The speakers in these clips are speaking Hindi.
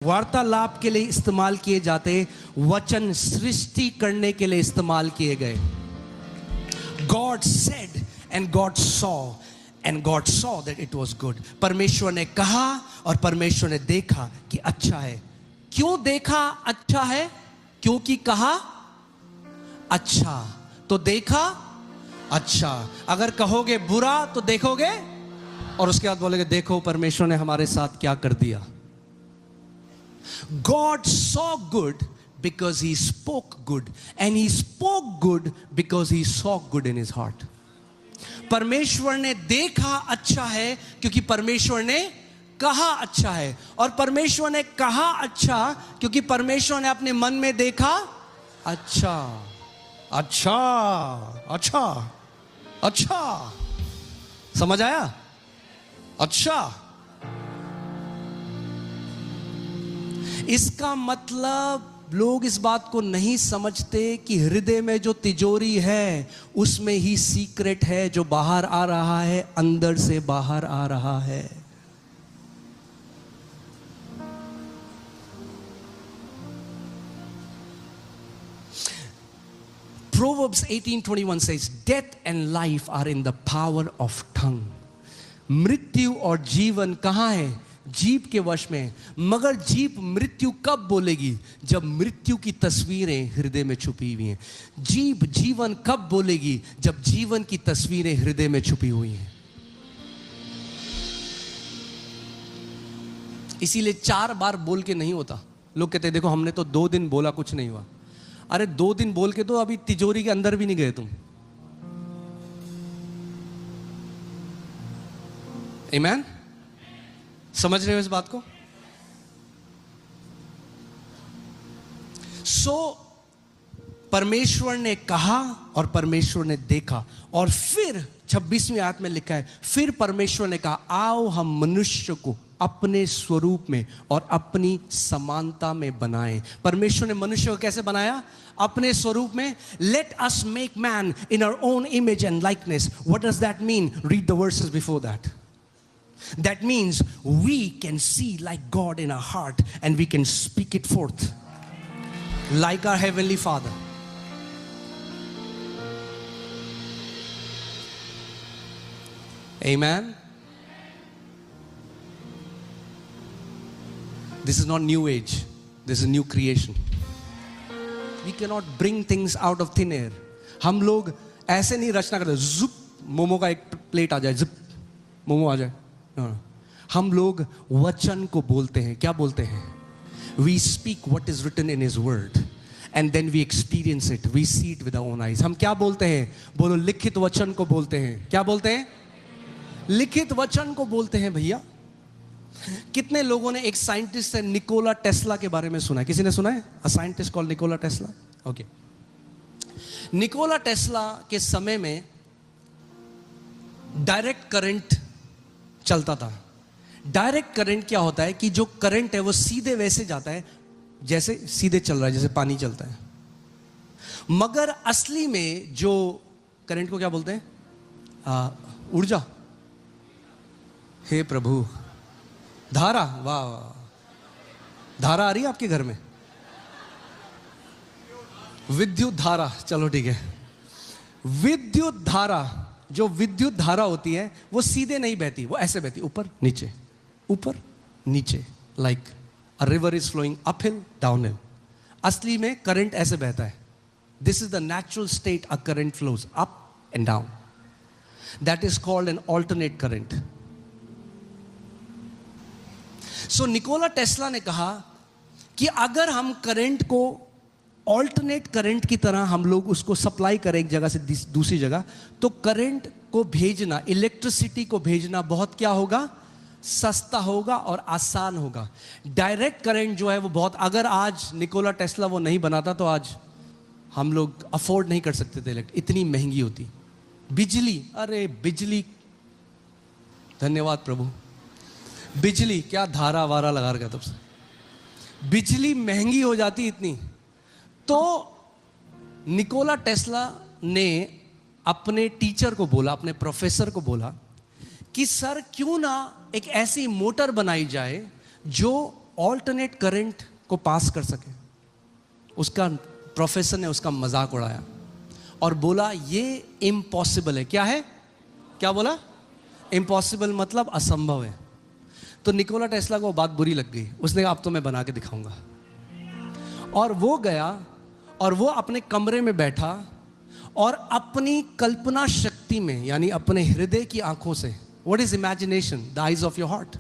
वार्तालाप के लिए इस्तेमाल किए जाते, वचन सृष्टि करने के लिए इस्तेमाल किए गए। God said and God saw and God saw that it was good. परमेश्वर ने कहा और परमेश्वर ने देखा कि अच्छा है। क्यों देखा अच्छा है? क्योंकि कहा अच्छा तो देखा अच्छा। अगर कहोगे बुरा तो देखोगे और उसके बाद बोलेगे देखो परमेश्वर ने हमारे साथ क्या कर दिया। God saw good because he spoke good, and he spoke good because he saw good in his heart. परमेश्वर ने देखा अच्छा है क्योंकि परमेश्वर ने कहा अच्छा है, और परमेश्वर ने कहा अच्छा क्योंकि परमेश्वर ने अपने मन में देखा अच्छा अच्छा अच्छा अच्छा। समझ आया? अच्छा। इसका मतलब लोग इस बात को नहीं समझते कि हृदय में जो तिजोरी है उसमें ही सीक्रेट है जो बाहर आ रहा है, अंदर से बाहर आ रहा है। Proverbs 18:21 says, "Death and life are in the power of tongue." मृत्यु और जीवन कहाँ है? जीभ के वश में। मगर जीभ मृत्यु कब बोलेगी? जब मृत्यु की तस्वीरें हृदय में छुपी हुई हैं। जीभ जीवन कब बोलेगी? जब जीवन की तस्वीरें हृदय में छुपी हुई हैं। इसीलिए 4 बार बोल के नहीं होता। लोग कहते हैं देखो हमने तो 2 दिन बोला कुछ नहीं हुआ। अरे 2 दिन बोल के तो अभी तिजोरी के अंदर भी नहीं गए तुम। आमीन? समझ रहे हो इस बात को? परमेश्वर ने कहा और परमेश्वर ने देखा, और फिर 26वीं आयत में लिखा है, फिर परमेश्वर ने कहा आओ हम मनुष्य को अपने स्वरूप में और अपनी समानता में बनाएं। परमेश्वर ने मनुष्य को कैसे बनाया? अपने स्वरूप में। Let us make man in our own image and likeness. What does that mean? Read the verses before that. That means we can see like God in our heart and we can speak it forth like our Heavenly Father. Amen. This is not new age. This is new creation. We cannot bring things out of thin air. हम लोग ऐसे नहीं रचना करते, जुप मोमो का एक प्लेट आ जाए, जुप मोमो आ जाए। हम लोग वचन को बोलते हैं। क्या बोलते हैं? We speak what is written in His word and then we experience it. We see it with our own eyes. हम क्या बोलते हैं? बोलो, लिखित वचन को बोलते हैं। क्या बोलते हैं? लिखित वचन को बोलते हैं भैया। कितने लोगों ने एक साइंटिस्ट है निकोला टेस्ला के बारे में सुना है? किसी ने सुना है? A scientist called Nikola Tesla. Okay. Nikola Tesla के समय में डायरेक्ट करंट चलता था। डायरेक्ट करंट क्या होता है कि जो करंट है वो सीधे वैसे जाता है जैसे सीधे चल रहा है, जैसे पानी चलता है। मगर असली में जो करंट को क्या बोलते हैं? ऊर्जा। हे प्रभु, धारा। वाह वाह। धारा आ रही है आपके घर में? विद्युत धारा। चलो ठीक है। विद्युत धारा, जो विद्युत धारा होती है वो सीधे नहीं बहती, वो ऐसे बहती, ऊपर नीचे ऊपर नीचे, like a river is flowing uphill downhill. असली में करंट ऐसे बहता है। This is the natural state a current flows up and down. That is called an alternate current. So Nikola Tesla ने कहा कि अगर हम करंट को ऑल्टरनेट करंट की तरह हम लोग उसको सप्लाई करें एक जगह से दूसरी जगह, तो करंट को भेजना, इलेक्ट्रिसिटी को भेजना बहुत क्या होगा? सस्ता होगा और आसान होगा। डायरेक्ट करंट जो है वो बहुत, अगर आज निकोला टेस्ला वो नहीं बनाता तो आज हम लोग अफोर्ड नहीं कर सकते थे, इतनी महंगी होती। बिजली, अरे बिजली, धन्यवाद प्रभु, बिजली क्या धारा वारा लगा रखा तब से, बिजली महंगी हो जाती इतनी। तो निकोला टेस्ला ने अपने टीचर को बोला, अपने प्रोफेसर को बोला कि सर क्यों ना एक ऐसी मोटर बनाई जाए जो ऑल्टरनेट करंट को पास कर सके, उसका प्रोफेसर ने उसका मजाक उड़ाया और बोला ये इम्पॉसिबल है। क्या है? क्या बोला? इम्पॉसिबल मतलब असंभव है। तो निकोला टेस्ला को बात बुरी लग गई। उसने कहा अब तो मैं बना के दिखाऊंगा। और वो गया और वो अपने कमरे में बैठा और अपनी कल्पना शक्ति में, यानी अपने हृदय की आंखों से, what is imagination? The eyes of your heart,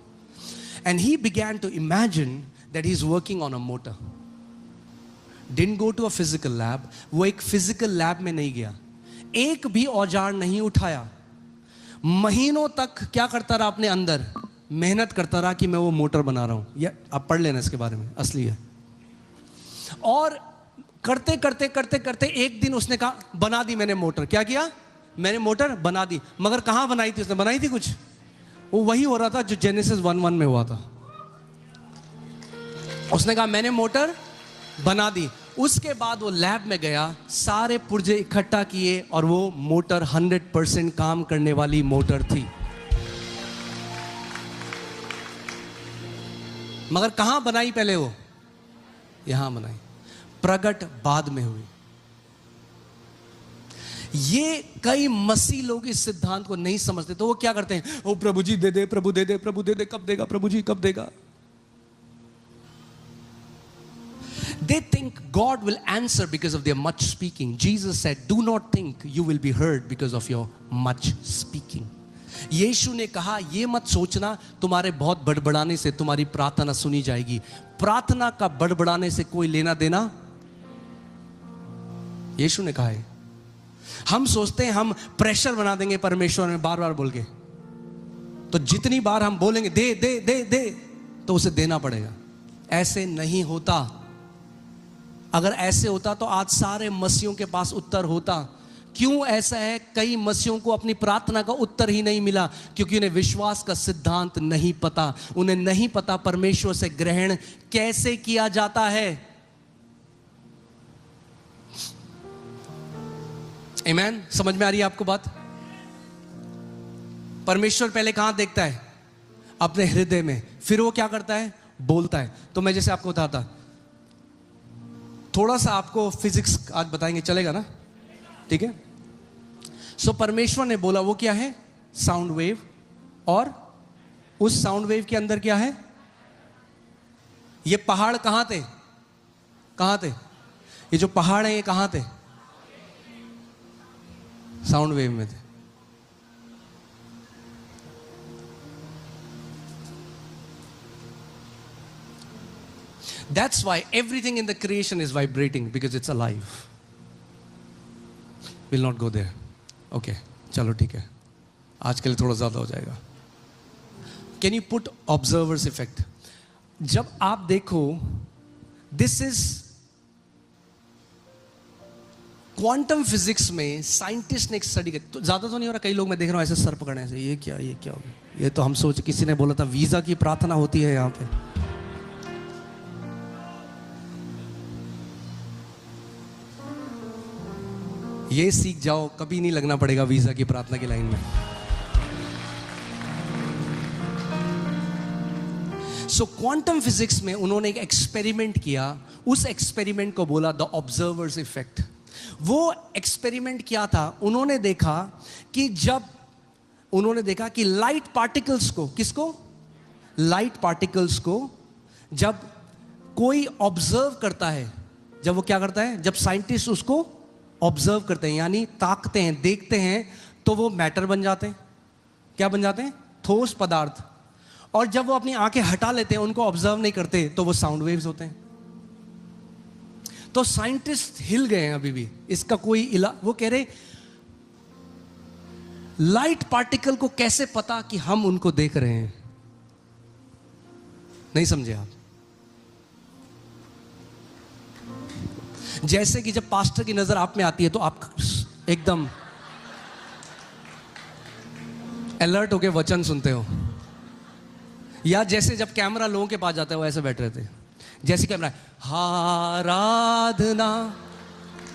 and he began to imagine that he is working on a motor. Didn't go to a physical lab. वो एक फिजिकल लैब में नहीं गया, एक भी औजार नहीं उठाया, महीनों तक क्या करता रहा? अपने अंदर मेहनत करता रहा कि मैं वो मोटर बना रहा हूं। ये आप पढ़ लेना इसके बारे में, असली है। और करते करते करते करते एक दिन उसने कहा बना दी मैंने मोटर। क्या किया? मैंने मोटर बना दी। मगर कहां बनाई थी उसने? बनाई थी कुछ, वो वही हो रहा था जो जेनेसिस 1:1 में हुआ था। उसने कहा मैंने मोटर बना दी। उसके बाद वो लैब में गया, सारे पुर्जे इकट्ठा किए और वो मोटर 100% काम करने वाली मोटर थी। मगर कहां बनाई पहले? वो यहां बनाई, प्रगट बाद में हुई। ये कई मसीह लोग इस सिद्धांत को नहीं समझते, तो वो क्या करते हैं? ओ प्रभु जी दे दे, प्रभु दे दे, प्रभु दे दे, कब देगा प्रभु जी, कब देगा? They think God will answer because of their much speaking. Jesus said, do not think you will be heard because of your much speaking. यीशु ने कहा ये मत सोचना तुम्हारे बहुत बड़बड़ाने से तुम्हारी प्रार्थना सुनी जाएगी। प्रार्थना का बड़बड़ाने से कोई लेना देना, यीशु ने कहा है। हम सोचते हैं हम प्रेशर बना देंगे परमेश्वर में बार बार बोल के, तो जितनी बार हम बोलेंगे दे दे दे दे तो उसे देना पड़ेगा। ऐसे नहीं होता। अगर ऐसे होता तो आज सारे मसीहों के पास उत्तर होता। क्यों ऐसा है? कई मसीहों को अपनी प्रार्थना का उत्तर ही नहीं मिला क्योंकि उन्हें विश्वास का सिद्धांत नहीं पता। उन्हें नहीं पता परमेश्वर से ग्रहण कैसे किया जाता है। आमीन? समझ में आ रही है आपको बात? परमेश्वर पहले कहां देखता है? अपने हृदय में। फिर वो क्या करता है? बोलता है। तो मैं जैसे आपको बताता, थोड़ा सा आपको फिजिक्स आज बताएंगे, चलेगा ना? ठीक है। सो परमेश्वर ने बोला, वो क्या है? Sound wave. और उस साउंड वेव के अंदर क्या है? ये पहाड़ कहां थे? कहां थे? ये जो पहाड़ है ये कहां थे? साउंड वेव में थे। That's why everything in the creation is vibrating because it's alive. We'll not go there. Okay, चलो ठीक है, आज के लिए थोड़ा ज़्यादा हो जाएगा। Can you put observer's effect? जब आप देखो, this is क्वांटम फिजिक्स में साइंटिस्ट ने एक स्टडी की, तो ज़्यादा तो नहीं हो रहा, कई लोग मैं देख रहा हूँ ऐसे सर पकड़ने से, ये क्या हो गया? ये तो हम सोच, किसी ने बोला था वीज़ा की प्रार्थना होती है यहाँ पे। ये सीख जाओ, कभी नहीं लगना पड़ेगा वीजा की प्रार्थना की लाइन में। सो क्वांटम फिजिक्स में उन्होंने एक एक्सपेरिमेंट किया। उस एक्सपेरिमेंट को बोला द ऑब्जर्वर्स इफेक्ट। वो एक्सपेरिमेंट क्या था? उन्होंने देखा कि लाइट पार्टिकल्स को, किसको? लाइट पार्टिकल्स को जब कोई ऑब्जर्व करता है, जब वो क्या करता है? जब साइंटिस्ट उसको ऑब्जर्व करते हैं, यानी ताकते हैं, देखते हैं, तो वो मैटर बन जाते हैं। क्या बन जाते हैं? ठोस पदार्थ। और जब वो अपनी आंखें हटा लेते हैं, उनको ऑब्जर्व नहीं करते, तो वो साउंड वेव्स होते हैं। तो साइंटिस्ट हिल गए हैं अभी भी, इसका कोई वो कह रहे लाइट पार्टिकल को कैसे पता कि हम उनको देख रहे हैं? नहीं समझे आप? जैसे कि जब पास्टर की नजर आप में आती है तो आप एकदम अलर्ट होके वचन सुनते हो, या जैसे जब कैमरा लोगों के पास जाता है वो ऐसे बैठ रहे थे, जैसे कैमरा आराधना।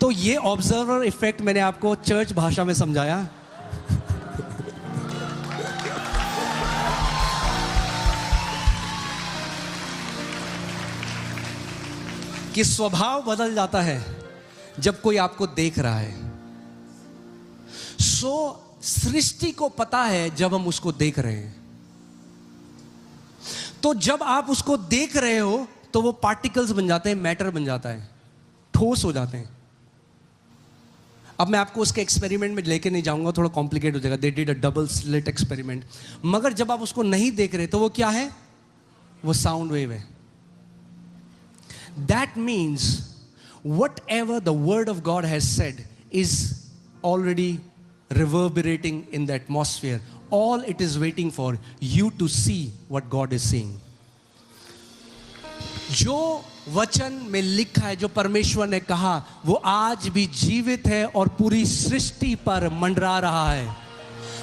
तो ये ऑब्जर्वर इफेक्ट मैंने आपको चर्च भाषा में समझाया। कि स्वभाव बदल जाता है जब कोई आपको देख रहा है। सृष्टि को पता है जब हम उसको देख रहे हैं। तो जब आप उसको देख रहे हो तो वो पार्टिकल्स बन जाते हैं, मैटर बन जाता है, ठोस हो जाते हैं। अब मैं आपको उसके एक्सपेरिमेंट में लेके नहीं जाऊंगा, थोड़ा कॉम्प्लिकेट हो जाएगा। They did a double slit experiment. मगर जब आप उसको नहीं देख रहे तो वो क्या है? वो साउंड वेव है। That means what ever the word of God has said is already reverberating in the atmosphere. All it is waiting for you to see what God is saying. जो वचन में लिखा है, जो परमेश्वर ने कहा, वो आज भी जीवित है और पूरी सृष्टि पर मंडरा रहा है।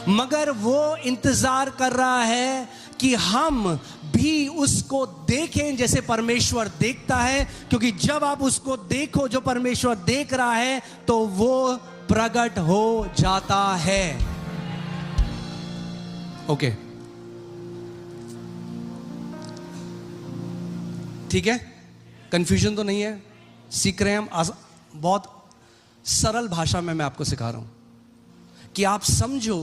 मगर वो इंतजार कर रहा है कि हम भी उसको देखें जैसे परमेश्वर देखता है, क्योंकि जब आप उसको देखो जो परमेश्वर देख रहा है तो वो प्रकट हो जाता है। ओके, ठीक है? कंफ्यूजन तो नहीं है? सीख रहे हैं हम। बहुत सरल भाषा में मैं आपको सिखा रहा हूं कि आप समझो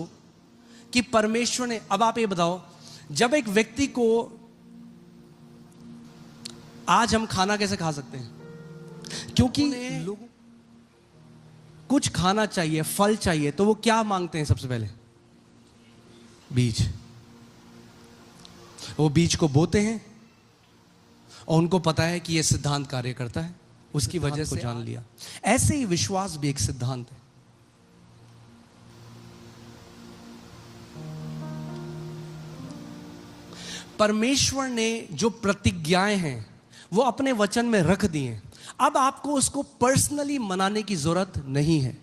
कि परमेश्वर ने। अब आप ये बताओ, जब एक व्यक्ति को आज हम खाना कैसे खा सकते हैं? क्योंकि लोगों कुछ खाना चाहिए, फल चाहिए, तो वो क्या मांगते हैं सबसे पहले? बीज। वो बीज को बोते हैं और उनको पता है कि यह सिद्धांत कार्य करता है, उसकी वजह से जान लिया। ऐसे ही विश्वास भी एक सिद्धांत है। परमेश्वर ने जो प्रतिज्ञाएं हैं वो अपने वचन में रख दी हैं। अब आपको उसको पर्सनली मनाने की जरूरत नहीं है।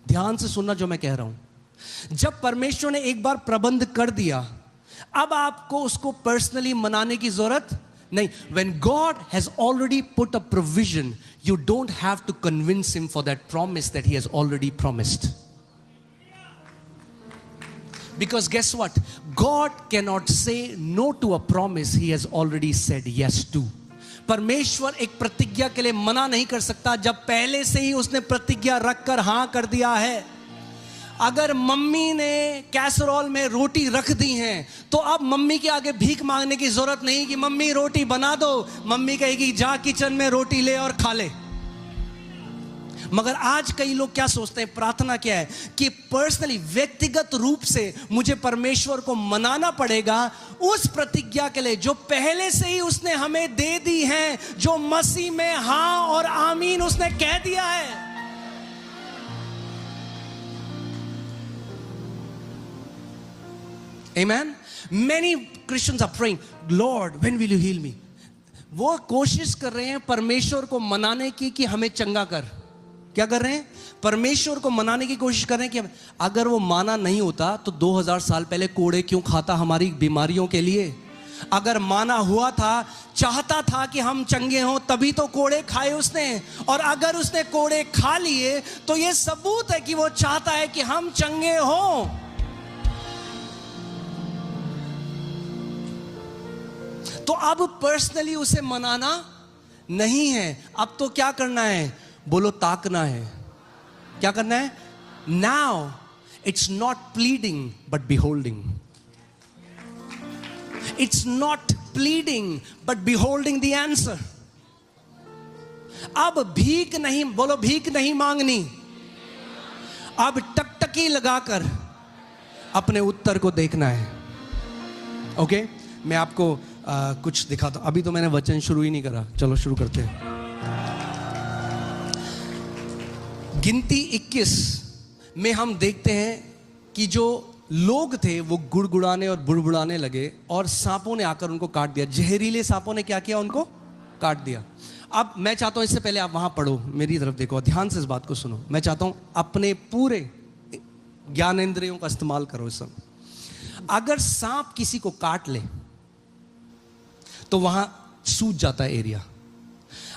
ध्यान से सुनना जो मैं कह रहा हूं। जब परमेश्वर ने एक बार प्रबंध कर दिया, अब आपको उसको पर्सनली मनाने की जरूरत नहीं। When God has already put a provision, you don't have to convince him for that promise that he has already promised. Because guess what? God cannot say no to a promise he has already said yes to. परमेश्वर एक प्रतिज्ञा के लिए मना नहीं कर सकता जब पहले से ही उसने प्रतिज्ञा रखकर हां कर दिया है। अगर मम्मी ने कैसरोल में रोटी रख दी है तो अब मम्मी के आगे भीख मांगने की जरूरत नहीं कि मम्मी रोटी बना दो। मम्मी कहेगी जा किचन में रोटी ले और खा ले। मगर आज कई लोग क्या सोचते हैं, प्रार्थना क्या है कि पर्सनली, व्यक्तिगत रूप से मुझे परमेश्वर को मनाना पड़ेगा उस प्रतिज्ञा के लिए जो पहले से ही उसने हमें दे दी है, जो मसीह में हां और आमीन उसने कह दिया है। Amen. Many Christians are praying, Lord, when will you heal me? वो कोशिश कर रहे हैं परमेश्वर को मनाने की कि हमें चंगा कर। क्या कर रहे हैं? परमेश्वर को मनाने की कोशिश कर रहे हैं कि अगर वो माना नहीं होता तो 2000 साल पहले कोड़े क्यों खाता हमारी बीमारियों के लिए? अगर माना हुआ था, चाहता था कि हम चंगे हों, तभी तो कोड़े खाए उसने। और अगर उसने कोड़े खा लिए तो ये सबूत है कि वो चाहता है कि हम चंगे हों। तो अब पर्सनली उसे मनाना नहीं है। अब तो क्या करना है? बोलो, ताकना है। क्या करना है? Now it's not pleading but beholding. It's not pleading but beholding the answer. अब भीख नहीं, बोलो भीख नहीं मांगनी। अब टकटकी लगाकर अपने उत्तर को देखना है। ओके, मैं आपको कुछ दिखाता हूं। अभी तो मैंने वचन शुरू ही नहीं करा, चलो शुरू करते हैं। गिनती 21 में हम देखते हैं कि जो लोग थे वो गुड़गुड़ाने और बुड़बुड़ाने लगे और सांपों ने आकर उनको काट दिया। जहरीले सांपों ने क्या किया? उनको काट दिया। अब मैं चाहता हूं, इससे पहले आप वहां पढ़ो, मेरी तरफ देखो, ध्यान से इस बात को सुनो। मैं चाहता हूं अपने पूरे ज्ञानेंद्रियों का इस्तेमाल करो इस समय। अगर सांप किसी को काट ले तो वहां सूज जाता है एरिया।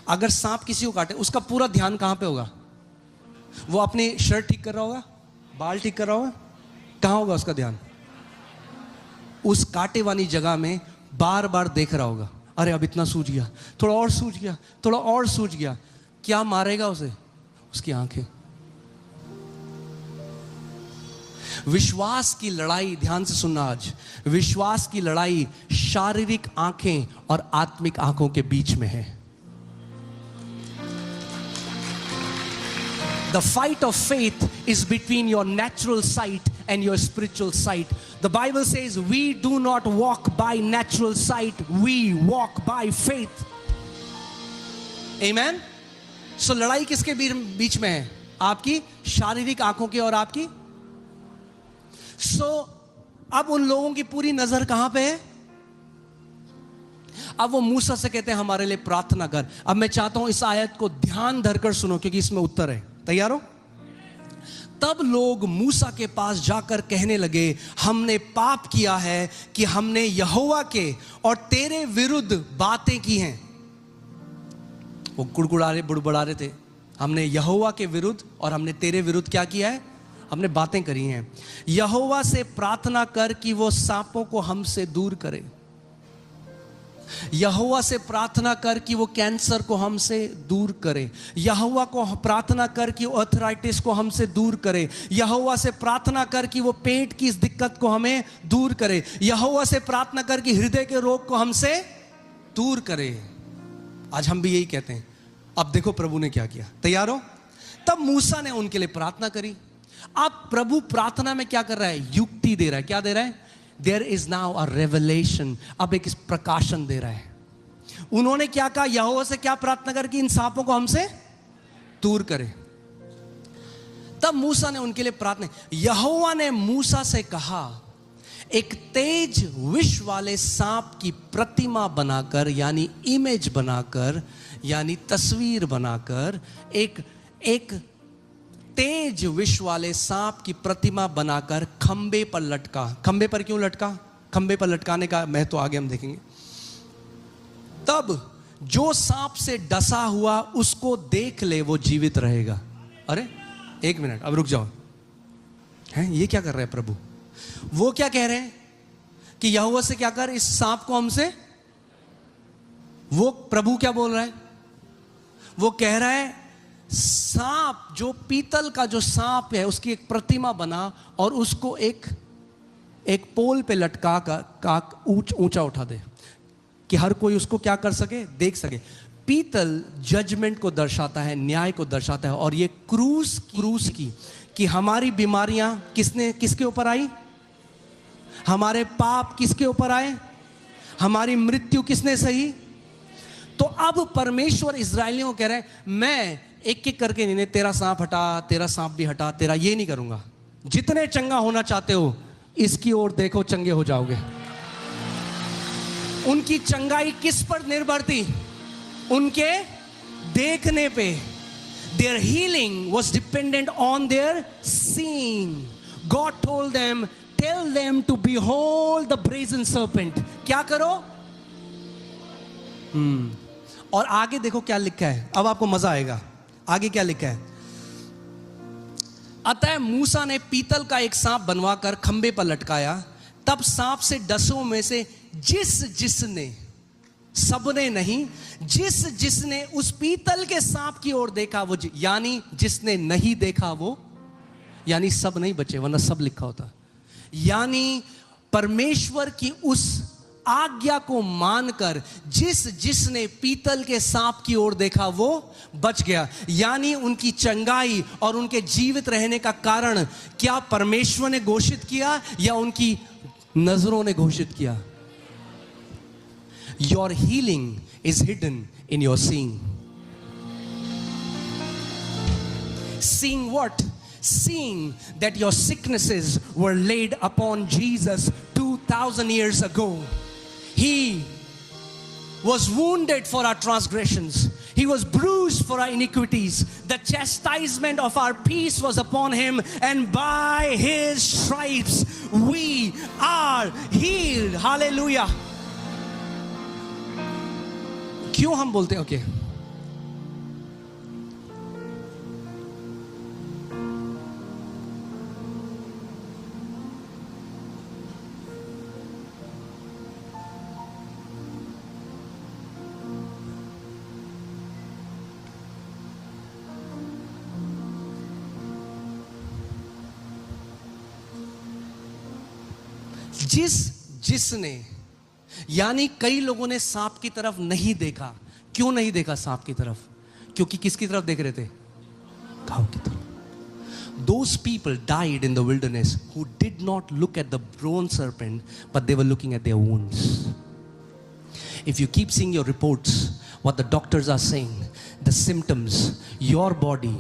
अगर सांप किसी को काटे, उसका पूरा ध्यान कहां पे होगा? वो अपनी शर्ट ठीक कर रहा होगा, बाल ठीक कर रहा होगा, कहां होगा उसका ध्यान? उस काटे वाली जगह में बार बार देख रहा होगा। अरे अब इतना सूज गया, थोड़ा और सूज गया, थोड़ा और सूज गया। क्या मारेगा उसे? उसकी आंखें। विश्वास की लड़ाई, ध्यान से सुनना आज, विश्वास की लड़ाई शारीरिक आंखें और आत्मिक आंखों के बीच में है। The fight of faith is between your natural sight and your spiritual sight. The Bible says we do not walk by natural sight, we walk by faith. Amen? So लड़ाई किसके बीच में है? आपकी शारीरिक आंखों की और आपकी। So अब उन लोगों की पूरी नजर कहां पे है? अब वो मूसा से कहते हैं हमारे लिए प्रार्थना कर। अब मैं चाहता हूं इस आयत को ध्यान धरकर सुनो, क्योंकि इसमें उत्तर है। तैयार हो? तब लोग मूसा के पास जाकर कहने लगे, हमने पाप किया है कि हमने यहोवा के और तेरे विरुद्ध बातें की हैं। वो कुड़कुड़ा रहे, बुड़बुड़ा रहे थे, हमने यहोवा के विरुद्ध और हमने तेरे विरुद्ध क्या किया है? हमने बातें करी हैं। यहोवा से प्रार्थना कर कि वो सांपों को हमसे दूर करे। यहोवा से प्रार्थना कर कि वो कैंसर को हमसे दूर करे। यहोवा को प्रार्थना कर कि वो आर्थराइटिस को हमसे दूर करे। यहोवा से प्रार्थना कर कि वो पेट की इस दिक्कत को हमें दूर करे। यहोवा से प्रार्थना कर कि हृदय के रोग को हमसे दूर करे। आज हम भी यही कहते हैं। अब देखो प्रभु ने क्या किया। तैयार हो? तब मूसा ने उनके लिए प्रार्थना करी। अब प्रभु प्रार्थना में क्या कर रहा है? युक्ति दे रहा है। क्या दे रहा है? There is now a revelation. अब एक प्रकाशन दे रहा है। उन्होंने क्या कहा? यहोवा से क्या प्रार्थना कर कि इन सांपों को हमसे दूर करे। तब मूसा ने उनके लिए प्रार्थना। यहोवा ने मूसा से कहा, एक तेज विष वाले सांप की प्रतिमा बनाकर, यानी इमेज बनाकर, यानी तस्वीर बनाकर, एक तेज विष वाले सांप की प्रतिमा बनाकर खंबे पर लटका। खंबे पर क्यों लटका? खंबे पर लटकाने का महत्व तो आगे हम देखेंगे। तब जो सांप से डसा हुआ उसको देख ले वो जीवित रहेगा। अरे एक मिनट, अब रुक जाओ। हैं, ये क्या कर रहे हैं प्रभु? वो क्या कह रहे हैं कि यहोवा से क्या कर, इस सांप को हमसे। वो प्रभु क्या बोल रहा है? वो कह रहा है सांप, जो पीतल का जो सांप है उसकी एक प्रतिमा बना और उसको एक पोल पे लटका कर ऊंचा उठा दे कि हर कोई उसको क्या कर सके? देख सके। पीतल जजमेंट को दर्शाता है, न्याय को दर्शाता है। और ये क्रूस की कि हमारी बीमारियां किसके ऊपर आई? हमारे पाप किसके ऊपर आए? हमारी मृत्यु किसने सही? तो अब परमेश्वर इस्राएलियों को कह रहे हैं, मैं एक एक करके नहीं, तेरा सांप हटा, तेरा सांप भी हटा, तेरा ये नहीं करूंगा। जितने चंगा होना चाहते हो इसकी ओर देखो, चंगे हो जाओगे। उनकी चंगाई किस पर निर्भर थी? उनके देखने पे। Their healing was dependent on their seeing. God told them, tell them to behold the brazen serpent. क्या करो? और आगे देखो क्या लिखा है। अब आपको मजा आएगा। आगे क्या लिखा है? अतः मूसा ने पीतल का एक सांप बनवाकर खंबे पर लटकाया। तब सांप से डसों में से जिसने, सबने नहीं, जिसने उस पीतल के सांप की ओर देखा वो, यानी जिसने नहीं देखा वो, यानी सब नहीं बचे, वरना सब लिखा होता। यानी परमेश्वर की उस आज्ञा को मानकर जिसने पीतल के सांप की ओर देखा वो बच गया। यानी उनकी चंगाई और उनके जीवित रहने का कारण क्या परमेश्वर ने घोषित किया या उनकी नजरों ने घोषित किया? Your healing is hidden in your seeing. Seeing what? Seeing that your sicknesses were laid upon Jesus 2000 years ago. He was wounded for our transgressions. He was bruised for our iniquities. The chastisement of our peace was upon him, and by his stripes we are healed. Hallelujah. क्यों हम बोलते हैं? ओके, जिसने, यानी कई लोगों ने सांप की तरफ नहीं देखा। क्यों नहीं देखा सांप की तरफ? क्योंकि किसकी तरफ देख रहे थे? घाव की तरफ। Those people died in the wilderness who did not look at the bronze serpent, but they were looking at their wounds. If you keep seeing your reports, what the doctors are saying, the symptoms, your body,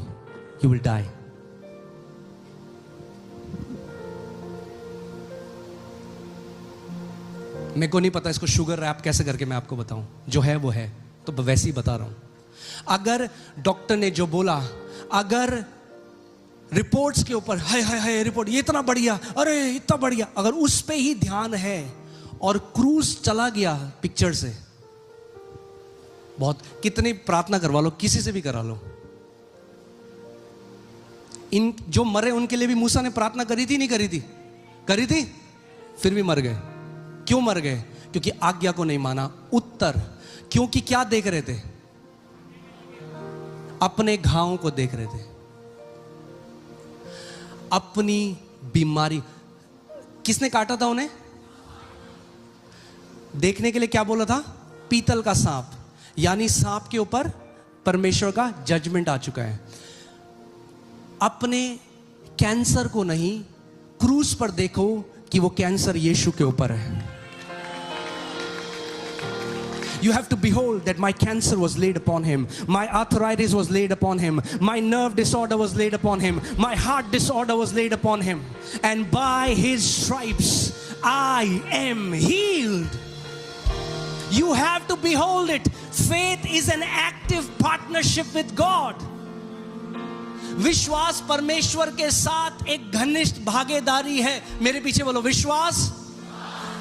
you will die. मेरे को नहीं पता इसको शुगर रैप कैसे करके मैं आपको बताऊं, जो है वो है, तो वैसे ही बता रहा हूं। अगर डॉक्टर ने जो बोला, अगर रिपोर्ट्स के ऊपर हाय हाय हाय रिपोर्ट ये इतना बढ़िया, अरे इतना बढ़िया, अगर उस पे ही ध्यान है और क्रूज चला गया पिक्चर से, बहुत कितनी प्रार्थना करवा लो, किसी से भी करा लो, इन जो मरे उनके लिए भी मूसा ने प्रार्थना करी थी, नहीं करी थी? करी थी, फिर भी मर गए। क्यों मर गए? क्योंकि आज्ञा को नहीं माना। उत्तर, क्योंकि क्या देख रहे थे? अपने घावों को देख रहे थे, अपनी बीमारी। किसने काटा था उन्हें? देखने के लिए क्या बोला था? पीतल का सांप, यानी सांप के ऊपर परमेश्वर का जजमेंट आ चुका है। अपने कैंसर को नहीं, क्रूज पर देखो कि वो कैंसर यीशु के ऊपर है। You have to behold that my cancer was laid upon him, my arthritis was laid upon him, my nerve disorder was laid upon him, my heart disorder was laid upon him, and by his stripes I am healed. You have to behold it. Faith is an active partnership with God. विश्वास परमेश्वर के साथ एक घनिष्ठ भागीदारी है। मेरे पीछे बोलो, विश्वास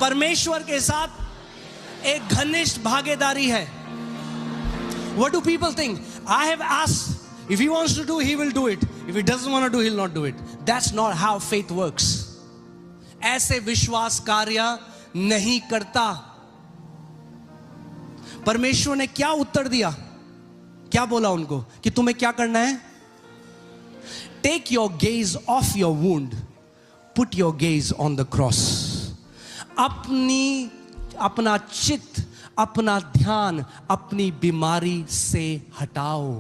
परमेश्वर के साथ एक घनिष्ठ भागीदारी है। What do people think? I have asked, if he wants to do, he will do it. If he doesn't want to do, he'll not do it. That's not how faith works. ऐसे विश्वास कार्य नहीं करता। परमेश्वर ने क्या उत्तर दिया? क्या बोला उनको कि तुम्हें क्या करना है? Take your gaze off your wound, put your gaze on the cross. अपना चित्त, अपना ध्यान अपनी बीमारी से हटाओ।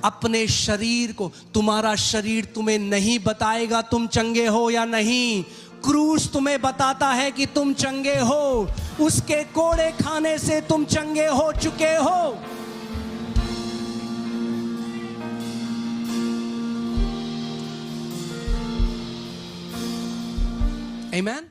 अपने शरीर को, तुम्हारा शरीर तुम्हें नहीं बताएगा तुम चंगे हो या नहीं। क्रूस तुम्हें बताता है कि तुम चंगे हो। उसके कोड़े खाने से तुम चंगे हो चुके हो। Amen?